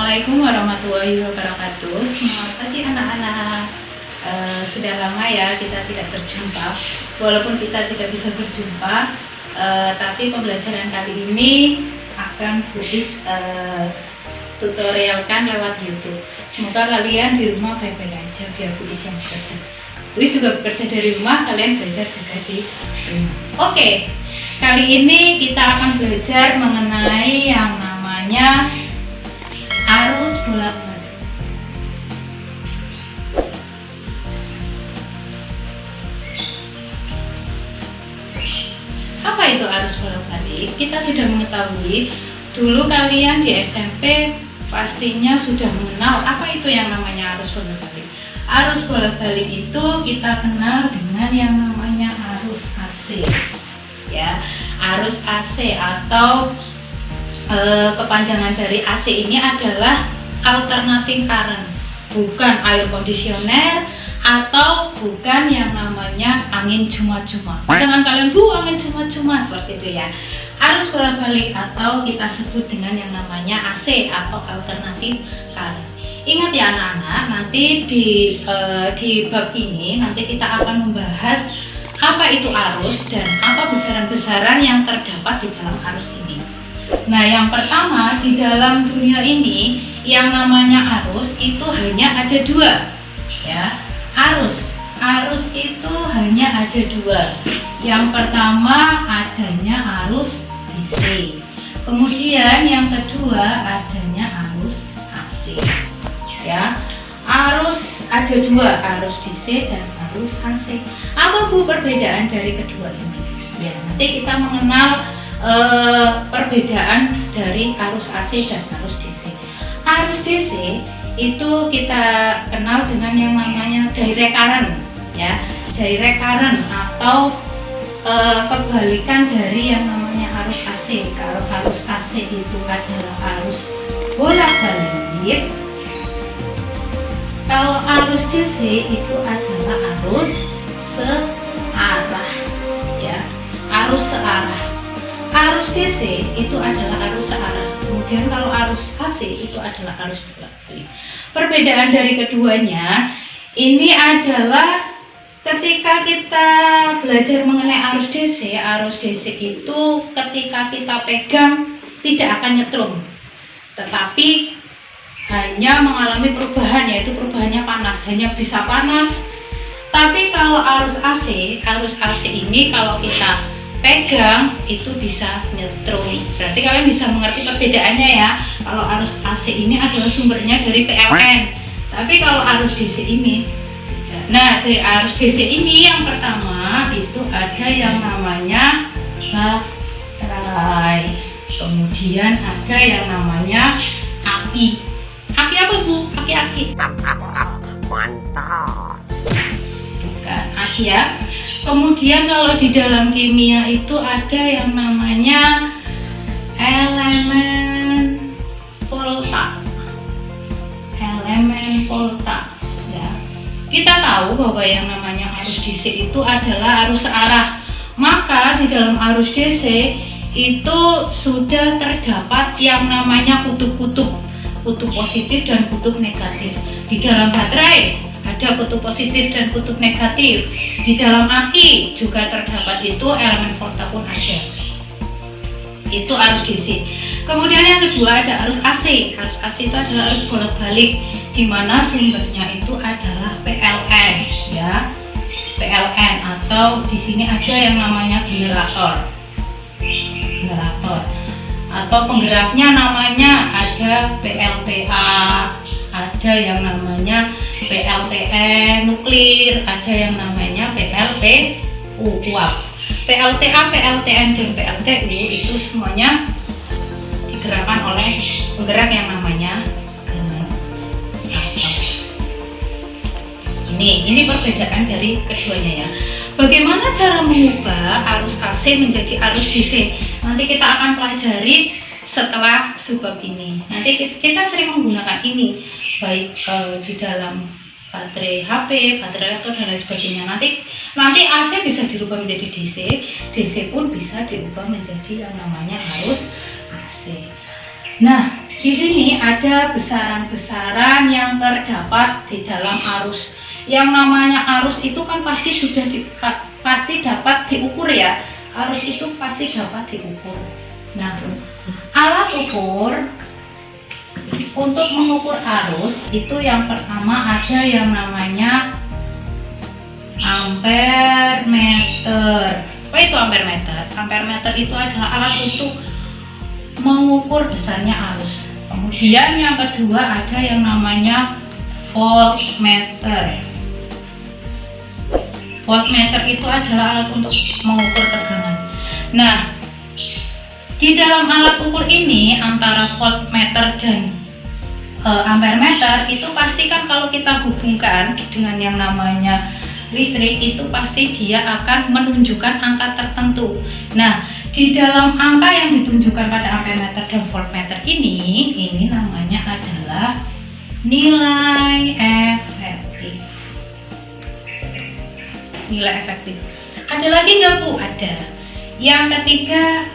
Assalamualaikum warahmatullahi wabarakatuh. Selamat pagi anak-anak. Sudah lama ya kita tidak berjumpa. Walaupun kita tidak bisa berjumpa, tapi pembelajaran kali ini akan Budis tutorialkan lewat YouTube. Semoga kalian di rumah baik-baik aja, biar Budis yang bekerja. Budis juga bekerja dari rumah, kalian belajar juga di rumah. Oke, kali ini kita akan belajar mengenai yang namanya arus bolak-balik. Apa itu arus bolak-balik? Kita sudah mengetahui, dulu kalian di SMP pastinya sudah mengenal apa itu yang namanya arus bolak-balik. Arus bolak-balik itu kita kenal dengan yang namanya arus AC. Ya, arus AC atau kepanjangan dari AC ini adalah alternating current, bukan air conditioner atau bukan yang namanya angin cuma-cuma. Jangan kalian angin cuma-cuma seperti itu ya. Arus bolak-balik atau kita sebut dengan yang namanya AC atau alternating current. Ingat ya anak-anak, nanti di bab ini nanti kita akan membahas apa itu arus dan apa besaran-besaran yang terdapat di dalam arus ini. Nah, yang pertama, di dalam dunia ini yang namanya arus itu hanya ada dua, ya. Arus itu hanya ada dua. Yang pertama adanya arus DC, kemudian yang kedua adanya arus AC, ya. Arus ada dua, arus DC dan arus AC. Apa Bu perbedaan dari kedua ini? Ya, nanti kita mengenal perbedaan dari arus AC dan arus DC. Arus DC itu kita kenal dengan yang namanya direct current, ya. Direct current atau kebalikan dari yang namanya arus AC. Kalau arus AC itu adalah arus bolak-balik, kalau arus DC itu adalah arus searah, ya. Arus searah. Arus DC itu adalah arus searah, kemudian kalau arus AC itu adalah arus bolak-balik. Perbedaan dari keduanya ini adalah ketika kita belajar mengenai arus DC itu ketika kita pegang tidak akan nyetrum, tetapi hanya mengalami perubahan, yaitu perubahannya panas, hanya bisa panas. Tapi kalau arus AC ini kalau kita pegang itu bisa nyetrum. Berarti kalian bisa mengerti perbedaannya ya. Kalau arus AC ini adalah sumbernya dari PLN, tapi kalau arus DC ini tidak. Nah, dari arus DC ini yang pertama itu ada yang namanya baterai, kemudian ada yang namanya aki. Aki apa Bu? Aki-aki. Mantap. Bukan aki ya. Kemudian kalau di dalam kimia itu ada yang namanya elemen volta. Elemen volta, ya. Kita tahu bahwa yang namanya arus DC itu adalah arus searah. Maka di dalam arus DC itu sudah terdapat yang namanya kutub-kutub positif dan kutub negatif. Di dalam baterai ada kutub positif dan kutub negatif. Di dalam aki juga terdapat itu elemen volta pun ada. Itu arus DC. Kemudian yang kedua ada arus AC. Arus AC itu adalah arus bolak-balik, di mana sumbernya itu adalah PLN, ya. PLN atau di sini ada yang namanya generator. Atau penggeraknya namanya ada PLTA, ada yang namanya PLTN nuklir, ada yang namanya PLTU uap. PLTA, PLTN dan PLTU itu semuanya digerakkan oleh penggerak yang namanya generator. Ini perbedaan dari keduanya ya. Bagaimana cara mengubah arus AC menjadi arus DC? Nanti kita akan pelajari setelah subbab ini. Nanti kita sering menggunakan ini baik di dalam baterai HP, baterai laptop dan lain sebagainya. Nanti AC bisa dirubah menjadi DC, DC pun bisa diubah menjadi yang namanya arus AC. Nah, di sini ada besaran-besaran yang terdapat di dalam arus. Yang namanya arus itu kan pasti dapat diukur ya. Arus itu pasti dapat diukur. Nah, alat ukur untuk mengukur arus itu yang pertama ada yang namanya ampere meter. Apa itu ampere meter? Ampere meter itu adalah alat untuk mengukur besarnya arus. Kemudian yang kedua ada yang namanya voltmeter. Voltmeter itu adalah alat untuk mengukur tegangan. Nah, di dalam alat ukur ini antara voltmeter dan ampere meter itu pasti kan kalau kita hubungkan dengan yang namanya listrik itu pasti dia akan menunjukkan angka tertentu. Nah, di dalam angka yang ditunjukkan pada ampere meter dan voltmeter ini namanya adalah nilai efektif. Nilai efektif. Ada lagi nggak Bu? Ada. Yang ketiga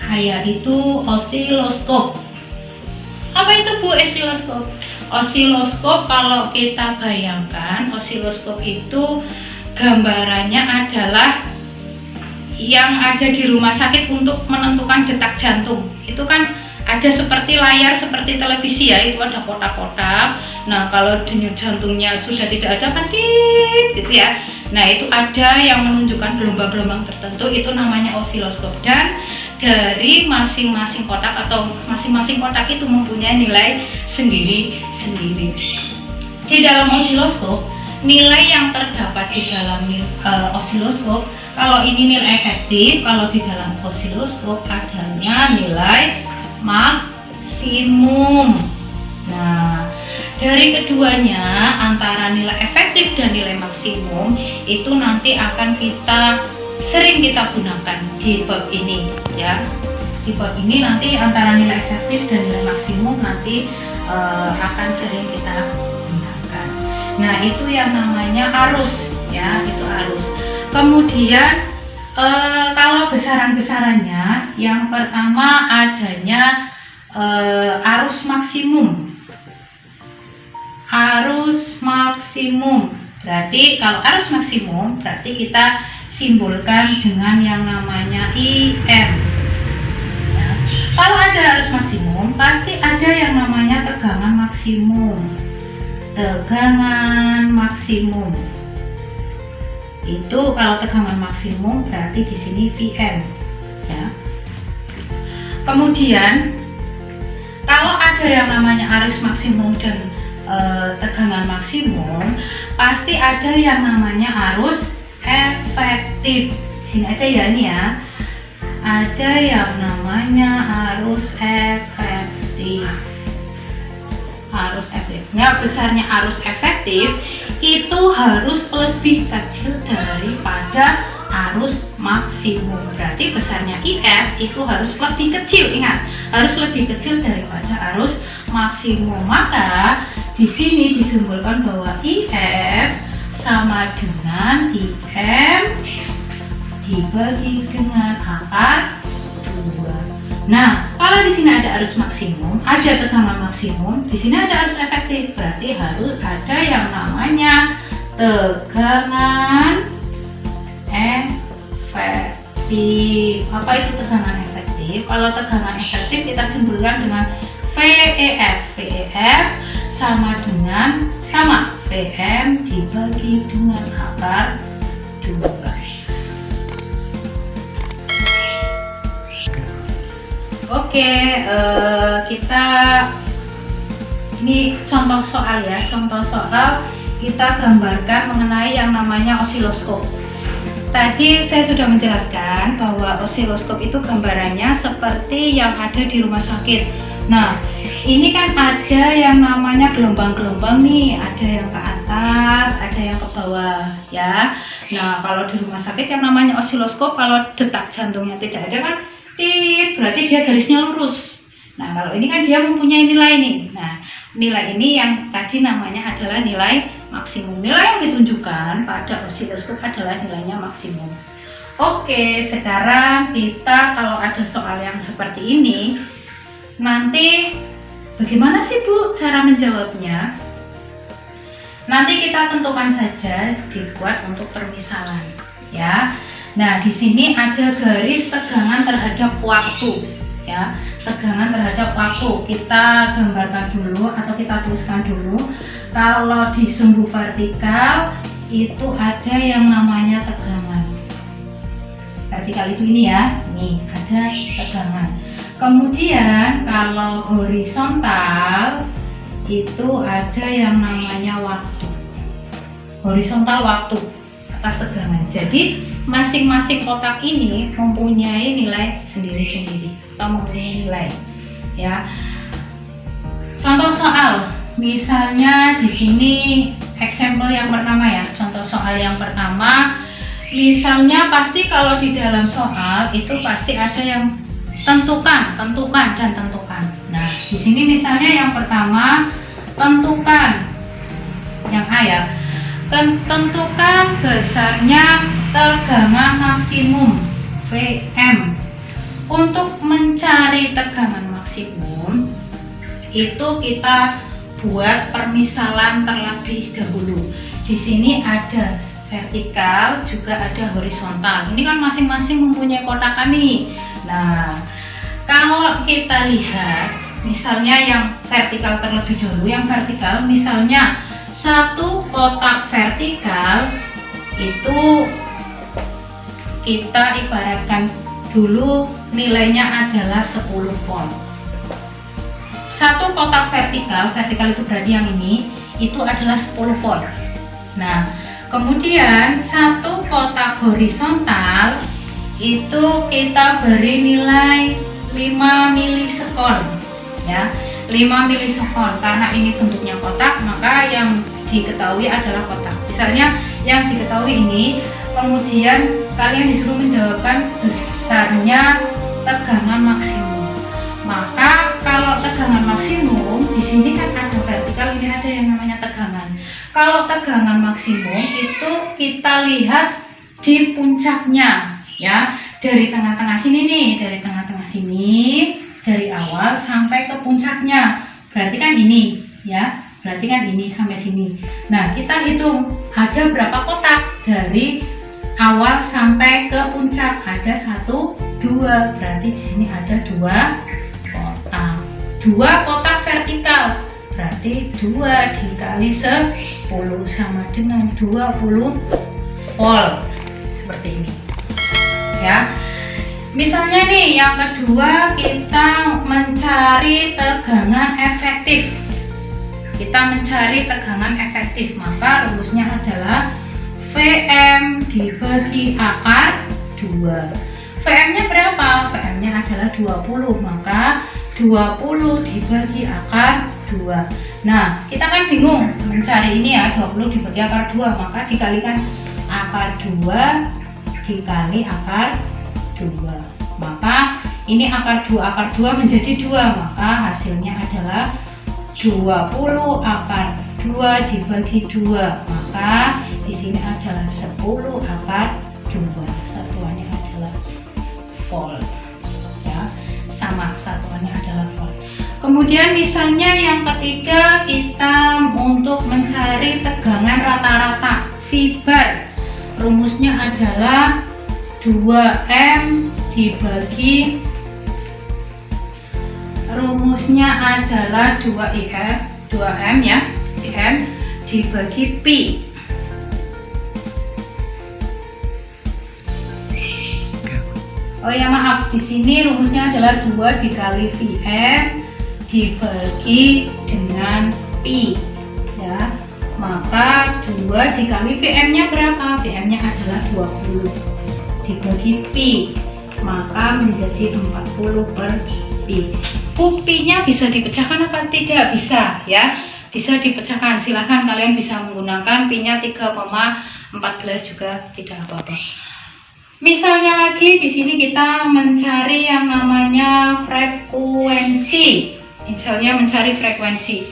yaitu osiloskop. Apa itu Bu osiloskop? Osiloskop kalau kita bayangkan, osiloskop itu gambarannya adalah yang ada di rumah sakit untuk menentukan detak jantung. Itu kan ada seperti layar seperti televisi ya, itu ada kotak-kotak. Nah, kalau denyut jantungnya sudah tidak ada kan gitu ya. Nah, itu ada yang menunjukkan gelombang-gelombang tertentu, itu namanya osiloskop. Dan dari masing-masing kotak atau masing-masing kotak itu mempunyai nilai sendiri-sendiri. Di dalam osiloskop, nilai yang terdapat di dalam osiloskop, kalau ini nilai efektif, kalau di dalam osiloskop adanya nilai maksimum. Nah, dari keduanya antara nilai efektif dan nilai maksimum itu nanti akan sering kita gunakan di bab ini ya. Di bab ini nanti antara nilai efektif dan nilai maksimum nanti akan sering kita gunakan. Nah, itu yang namanya arus ya, itu arus. Kemudian kalau besaran-besarannya, yang pertama adanya arus maksimum. Arus maksimum. Berarti kalau arus maksimum berarti kita simbolkan dengan yang namanya IM. Ya. Kalau ada arus maksimum, pasti ada yang namanya tegangan maksimum. Tegangan maksimum. Itu kalau tegangan maksimum berarti di sini Vm. Ya. Kemudian kalau ada yang namanya arus maksimum dan tegangan maksimum, pasti ada yang namanya arus efektif. Sini aja ya, nih ya. Ada yang namanya arus efektif. Arus efektifnya, besarnya arus efektif itu harus lebih kecil daripada arus maksimum. Berarti besarnya IF itu harus lebih kecil. Ingat, harus lebih kecil daripada arus maksimum. Maka di sini disimbolkan bahwa IF sama dengan IM dibagi dengan akar 2. Nah, kalau di sini ada arus maksimum, ada tegangan maksimum, di sini ada arus efektif, berarti harus ada yang namanya tegangan efektif. Apa itu tegangan efektif? Kalau tegangan efektif kita simbolkan dengan VEF. VEF sama PM dibagi dengan akar 2. Oke, kita ini contoh soal ya. Contoh soal kita gambarkan mengenai yang namanya osiloskop. Tadi saya sudah menjelaskan bahwa osiloskop itu gambarannya seperti yang ada di rumah sakit. Nah, ini kan ada yang namanya gelombang-gelombang nih, ada yang ke atas, ada yang ke bawah ya. Nah, kalau di rumah sakit yang namanya osiloskop, kalau detak jantungnya tidak ada kan berarti dia garisnya lurus. Nah, kalau ini kan dia mempunyai nilai nih. Nah, nilai ini yang tadi namanya adalah nilai maksimum. Nilai yang ditunjukkan pada osiloskop adalah nilainya maksimum. Oke, sekarang kita kalau ada soal yang seperti ini, Nanti bagaimana sih Bu cara menjawabnya? Nanti kita tentukan saja, dibuat untuk permisalan ya. Nah, di sini ada garis tegangan terhadap waktu ya. Tegangan terhadap waktu kita gambarkan dulu atau kita tuliskan dulu. Kalau di sumbu vertikal itu ada yang namanya tegangan. Vertikal itu ini ya, ini ada tegangan. Kemudian kalau horizontal itu ada yang namanya waktu. Horizontal waktu atas tegangan. Jadi masing-masing kotak ini mempunyai nilai sendiri-sendiri atau mempunyai nilai ya. Contoh soal, misalnya di sini example yang pertama ya. Contoh soal yang pertama, misalnya pasti kalau di dalam soal itu pasti ada yang tentukan dan tentukan. Nah, di sini misalnya yang pertama tentukan yang A ya. Tentukan besarnya tegangan maksimum Vm. Untuk mencari tegangan maksimum itu kita buat permisalan terlebih dahulu. Di sini ada vertikal, juga ada horizontal. Ini kan masing-masing mempunyai kotakan nih. Nah, kalau kita lihat misalnya yang vertikal terlebih dahulu, yang vertikal misalnya satu kotak vertikal itu kita ibaratkan dulu nilainya adalah 10 volt. Satu kotak vertikal itu berarti yang ini itu adalah 10 volt. Nah, kemudian satu kotak horizontal itu kita beri nilai 5 milisekon ya, 5 milisekon. Karena ini bentuknya kotak, maka yang diketahui adalah kotak. Misalnya yang diketahui ini, kemudian kalian disuruh menjawabkan besarnya tegangan maksimum. Maka kalau tegangan maksimum di sini kan ada vertikal, ini ada yang namanya tegangan. Kalau tegangan maksimum itu kita lihat di puncaknya ya, dari tengah-tengah sini nih, dari tengah-tengah sini, dari awal sampai ke puncaknya. Berarti kan ini ya, berarti kan ini sampai sini. Nah, kita hitung ada berapa kotak dari awal sampai ke puncak. Ada 1, 2, berarti di sini ada 2 kotak. 2 kotak vertikal, berarti 2 dikali 10 sama dengan 20 volt. Seperti ini ya. Misalnya nih yang kedua, kita mencari tegangan efektif. Maka rumusnya adalah Vm dibagi akar 2. Vm nya berapa? Vm nya adalah 20, maka 20 dibagi akar 2. Nah, kita kan bingung mencari ini ya, 20 dibagi akar 2, maka dikalikan akar 2 dikali akar 2. Maka ini akar 2 menjadi 2, maka hasilnya adalah 20 akar 2 dibagi 2, maka di sini adalah 10 akar 2. Satuannya adalah volt ya, sama, satuannya adalah volt. Kemudian misalnya yang ketiga, kita untuk mencari tegangan rata-rata fiber. Rumusnya adalah 2M dibagi, rumusnya adalah 2M ya, M dibagi Pi. Oh ya, maaf, di sini rumusnya adalah 2 dikali Vm dibagi dengan Pi ya. Maka 2 dikali Vm nya berapa? Vm nya adalah 20 dibagi Pi, maka menjadi 40 per Pi. Pi nya bisa dipecahkan apa tidak? Bisa ya, bisa dipecahkan. Silahkan kalian bisa menggunakan Pi nya 3,14 juga tidak apa-apa. Misalnya lagi di sini kita mencari yang namanya frekuensi. Misalnya mencari frekuensi.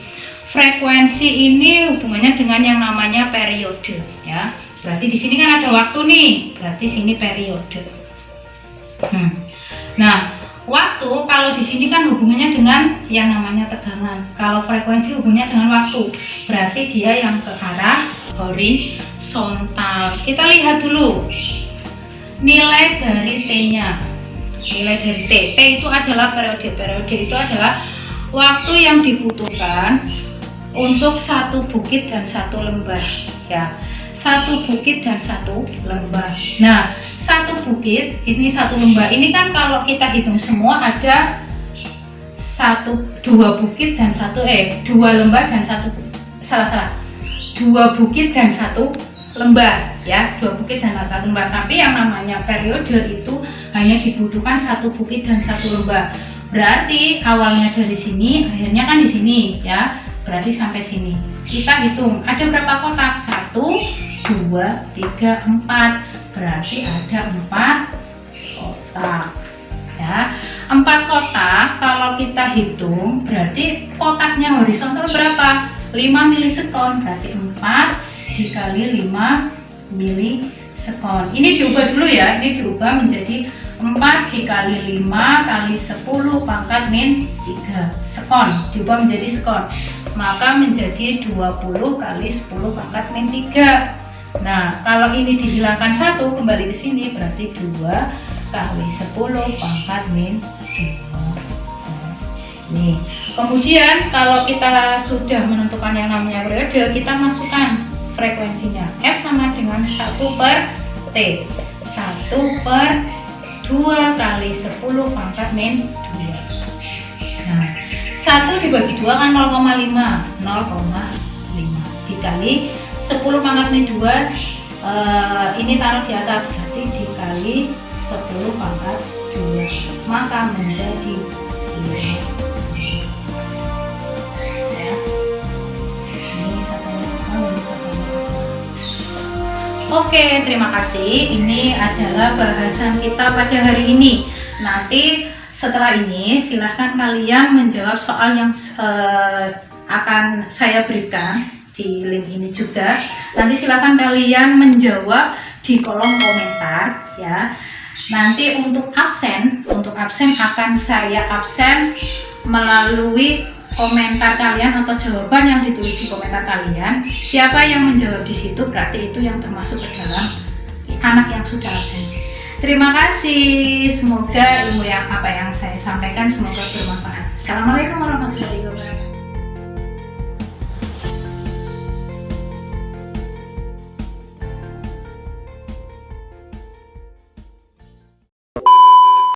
Frekuensi ini hubungannya dengan yang namanya periode ya. Berarti di sini kan ada waktu nih, berarti sini periode. Nah, Waktu kalau di sini kan hubungannya dengan yang namanya tegangan. Kalau frekuensi hubungannya dengan waktu. Berarti dia yang ke arah horizontal. Kita lihat dulu nilai dari T-nya. Nilai dari T. T itu adalah periode. Periode itu adalah waktu yang dibutuhkan untuk satu bukit dan satu lembah, ya. Satu bukit dan satu lembah. Nah, satu bukit ini satu lembah ini kan kalau kita hitung semua ada dua bukit dan dua lembah dan dua bukit dan satu lembah, ya, dua bukit dan satu lembah. Tapi yang namanya periode itu hanya dibutuhkan satu bukit dan satu lembah. Berarti awalnya dari sini, akhirnya kan di sini, ya. Berarti sampai sini. Kita hitung ada berapa kotak? 1, 2, 3, 4. Berarti ada 4 kotak, ya. 4 kotak kalau kita hitung berarti kotaknya horizontal berapa? 5 milisekon. Berarti 4 dikali 5 milisekon. Ini diubah dulu ya. Ini diubah menjadi 4 dikali 5 kali 10 pangkat min 3 sekon. Diubah menjadi sekon. Maka menjadi 20 kali 10 pangkat min 3. Nah, kalau ini dihilangkan 1 kembali ke sini berarti 2 kali 10 pangkat min 2. Nih, kemudian kalau kita sudah menentukan yang namanya periode, kita masukkan frekuensinya. F sama dengan 1 per T. 1 per 2 kali 10 pangkat min 2. Nah, 1 dibagi 2 kan 0,5 dikali 10 pangkat min 2, ini taruh di atas, berarti dikali 10 pangkat 2 maka menjadi 5, ya. Ini oke, terima kasih. Ini adalah bahasan kita pada hari ini. Nanti setelah ini silahkan kalian menjawab soal yang akan saya berikan di link ini juga. Nanti silahkan kalian menjawab di kolom komentar, ya. Nanti untuk absen akan saya absen melalui komentar kalian atau jawaban yang ditulis di komentar kalian. Siapa yang menjawab di situ berarti itu yang termasuk ke dalam anak yang sudah absen. Terima kasih, semoga ilmu yang saya sampaikan semoga bermanfaat. Assalamualaikum warahmatullahi wabarakatuh.